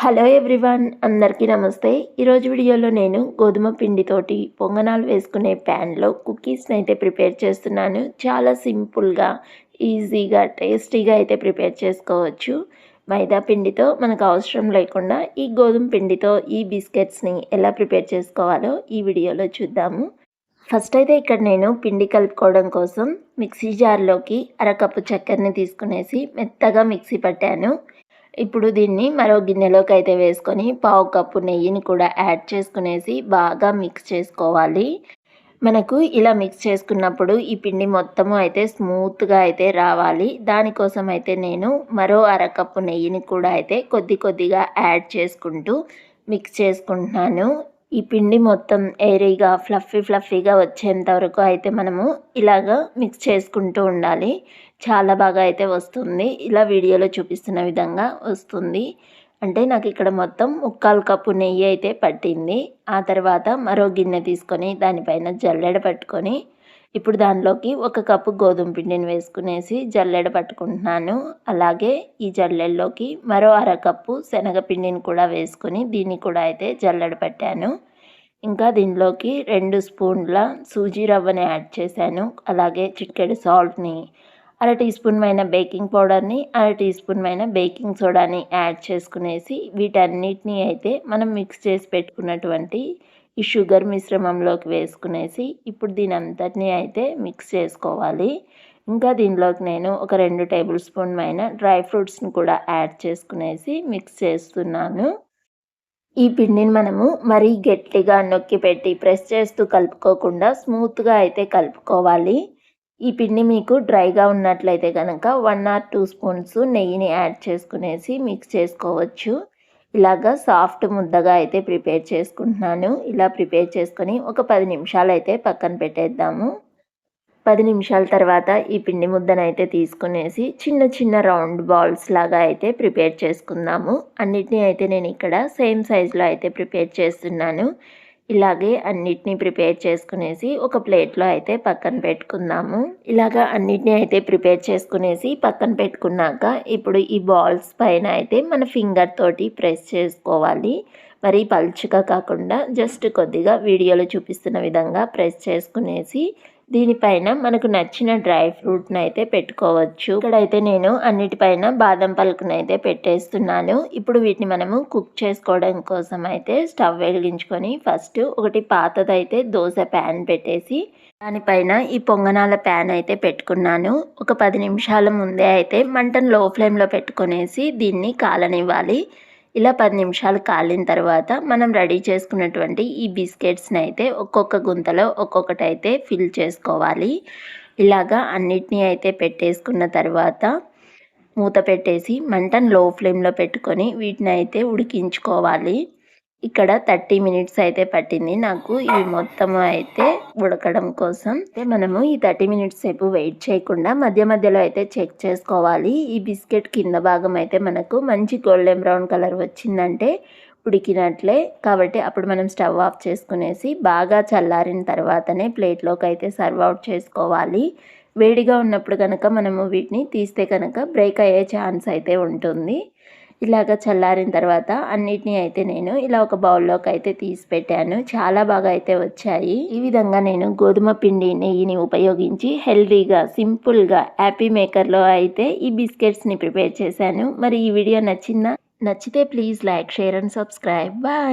Hello everyone, అందరికీ నమస్తే. ఈరోజు వీడియోలో నేను గోధుమ పిండితోటి పొంగనాలు వేసుకునే ప్యాన్లో కుకీస్ని అయితే ప్రిపేర్ చేస్తున్నాను. చాలా సింపుల్గా, ఈజీగా, టేస్టీగా అయితే ప్రిపేర్ చేసుకోవచ్చు. మైదా పిండితో మనకు అవసరం లేకుండా ఈ గోధుమ పిండితో ఈ బిస్కెట్స్ని ఎలా ప్రిపేర్ చేసుకోవాలో ఈ వీడియోలో చూద్దాము. ఫస్ట్ అయితే ఇక్కడ నేను పిండి కలుపుకోవడం కోసం మిక్సీ జార్లోకి అరకప్పు చక్కెరని తీసుకునేసి మెత్తగా మిక్సీ పట్టాను. ఇప్పుడు దీన్ని మరో గిన్నెలోకి అయితే వేసుకొని పావు కప్పు నెయ్యిని కూడా యాడ్ చేసుకునేసి బాగా మిక్స్ చేసుకోవాలి. మనకు ఇలా మిక్స్ చేసుకున్నప్పుడు ఈ పిండి మొత్తము అయితే స్మూత్గా అయితే రావాలి. దానికోసం అయితే నేను మరో అరకప్పు నెయ్యిని కూడా అయితే కొద్దిగా యాడ్ చేసుకుంటూ మిక్స్ చేసుకుంటున్నాను. ఈ పిండి మొత్తం ఎయిరీగా ఫ్లఫీగా వచ్చేంత వరకు అయితే మనము ఇలాగా మిక్స్ చేసుకుంటూ ఉండాలి. చాలా బాగా అయితే వస్తుంది. ఇలా వీడియోలో చూపిస్తున్న విధంగా వస్తుంది. అంటే నాకు ఇక్కడ మొత్తం 3/4 కప్పు నెయ్యి అయితే పట్టింది. ఆ తర్వాత మరో గిన్నె తీసుకొని దానిపైన జల్లెడ పట్టుకొని ఇప్పుడు దానిలోకి 1 కప్పు గోధుమ పిండిని వేసుకునేసి జల్లెడ పట్టుకుంటున్నాను. అలాగే ఈ జల్లెడలోకి మరో అరకప్పు శనగపిండిని కూడా వేసుకొని దీన్ని కూడా అయితే జల్లెడ పట్టాను. ఇంకా దీనిలోకి 2 స్పూన్ల సూజీ రవ్వని యాడ్ చేశాను. అలాగే చిటికెడు సాల్ట్ని, అర టీ స్పూన్ బేకింగ్ పౌడర్ని, అర టీ స్పూన్ బేకింగ్ సోడాని యాడ్ చేసుకునేసి వీటన్నిటిని అయితే మనం మిక్స్ చేసి పెట్టుకున్నటువంటి ఈ షుగర్ మిశ్రమంలోకి వేసుకునేసి ఇప్పుడు దీని అంతటినీ అయితే మిక్స్ చేసుకోవాలి. ఇంకా దీనిలోకి నేను ఒక 2 టేబుల్ స్పూన్ డ్రై ఫ్రూట్స్ని కూడా యాడ్ చేసుకునేసి మిక్స్ చేస్తున్నాను. ఈ పిండిని మనము మరీ గట్టిగా నొక్కి పెట్టి ప్రెస్ చేస్తూ కలుపుకోకుండా స్మూత్గా అయితే కలుపుకోవాలి. ఈ పిండి మీకు డ్రైగా ఉన్నట్లయితే కనుక 1 or 2 స్పూన్స్ నెయ్యిని యాడ్ చేసుకునేసి మిక్స్ చేసుకోవచ్చు. ఇలాగా సాఫ్ట్ ముద్దగా అయితే ప్రిపేర్ చేసుకుంటున్నాను. ఇలా ప్రిపేర్ చేసుకొని ఒక 10 నిమిషాలు అయితే పక్కన పెట్టేద్దాము. 10 నిమిషాల తర్వాత ఈ పిండి ముద్దనైతే తీసుకునేసి చిన్న రౌండ్ బాల్స్ లాగా అయితే ప్రిపేర్ చేసుకుందాము. అన్నిటినీ అయితే నేను ఇక్కడ సేమ్ సైజులో అయితే ప్రిపేర్ చేస్తున్నాను. ఇలాగే అన్నిటినీ ప్రిపేర్ చేసుకునేసి ఒక ప్లేట్లో అయితే పక్కన పెట్టుకుందాము. ఇలాగా అన్నిటినీ అయితే ప్రిపేర్ చేసుకునేసి పక్కన పెట్టుకున్నాక ఇప్పుడు ఈ బాల్స్ పైన అయితే మన ఫింగర్ తోటి ప్రెస్ చేసుకోవాలి. మరి పలుచగా కాకుండా జస్ట్ కొద్దిగా వీడియోలో చూపిస్తున్న విధంగా ప్రెస్ చేసుకునేసి దీనిపైన మనకు నచ్చిన డ్రై ఫ్రూట్ని అయితే పెట్టుకోవచ్చు. ఇక్కడైతే నేను అన్నిటిపైన బాదం పలుకుని అయితే పెట్టేస్తున్నాను. ఇప్పుడు వీటిని మనము కుక్ చేసుకోవడం కోసం అయితే స్టవ్ వెలిగించుకొని ఫస్ట్ ఒకటి పాతదైతే దోశ ప్యాన్ పెట్టేసి దానిపైన ఈ పొంగనాల ప్యాన్ అయితే పెట్టుకున్నాను. ఒక 10 నిమిషాల ముందే అయితే మంటను లో ఫ్లేమ్లో పెట్టుకునేసి దీన్ని కాలనివ్వాలి. ఇలా 10 నిమిషాలు కాలిన తర్వాత మనం రెడీ చేసుకున్నటువంటి ఈ బిస్కెట్స్ని అయితే ఒక్కొక్క గుంతలో ఒక్కొక్కటి అయితే ఫిల్ చేసుకోవాలి. ఇలాగా అన్నిటినీ అయితే పెట్టేసుకున్న తర్వాత మూత పెట్టేసి మంటను లో ఫ్లేమ్లో పెట్టుకొని వీటిని అయితే ఉడికించుకోవాలి. ఇక్కడ 30 మినిట్స్ అయితే పట్టింది నాకు ఇవి మొత్తం అయితే ఉడకడం కోసం. మనము ఈ 30 మినిట్స్ సేపు వెయిట్ చేయకుండా మధ్యలో అయితే చెక్ చేసుకోవాలి. ఈ బిస్కెట్ కింద భాగం అయితే మనకు మంచి గోల్డెన్ బ్రౌన్ కలర్ వచ్చిందంటే ఉడికినట్లే. కాబట్టి అప్పుడు మనం స్టవ్ ఆఫ్ చేసుకునేసి బాగా చల్లారిన తర్వాతనే ప్లేట్లోకి అయితే సర్వ్ అవుట్ చేసుకోవాలి. వేడిగా ఉన్నప్పుడు కనుక మనము వీటిని తీస్తే కనుక బ్రేక్ అయ్యే ఛాన్స్ అయితే ఉంటుంది. ఇలాగ చల్లారిన తర్వాత అన్నిటినీ అయితే నేను ఇలా ఒక బౌల్లోకి అయితే తీసి పెట్టాను. చాలా బాగా అయితే వచ్చాయి. ఈ విధంగా నేను గోధుమ పిండి నెయ్యిని ఉపయోగించి హెల్తీగా సింపుల్గా హ్యాపీ మేకర్లో అయితే ఈ బిస్కెట్స్ని ప్రిపేర్ చేశాను. మరి ఈ వీడియో నచ్చితే please like, share and subscribe. Bye.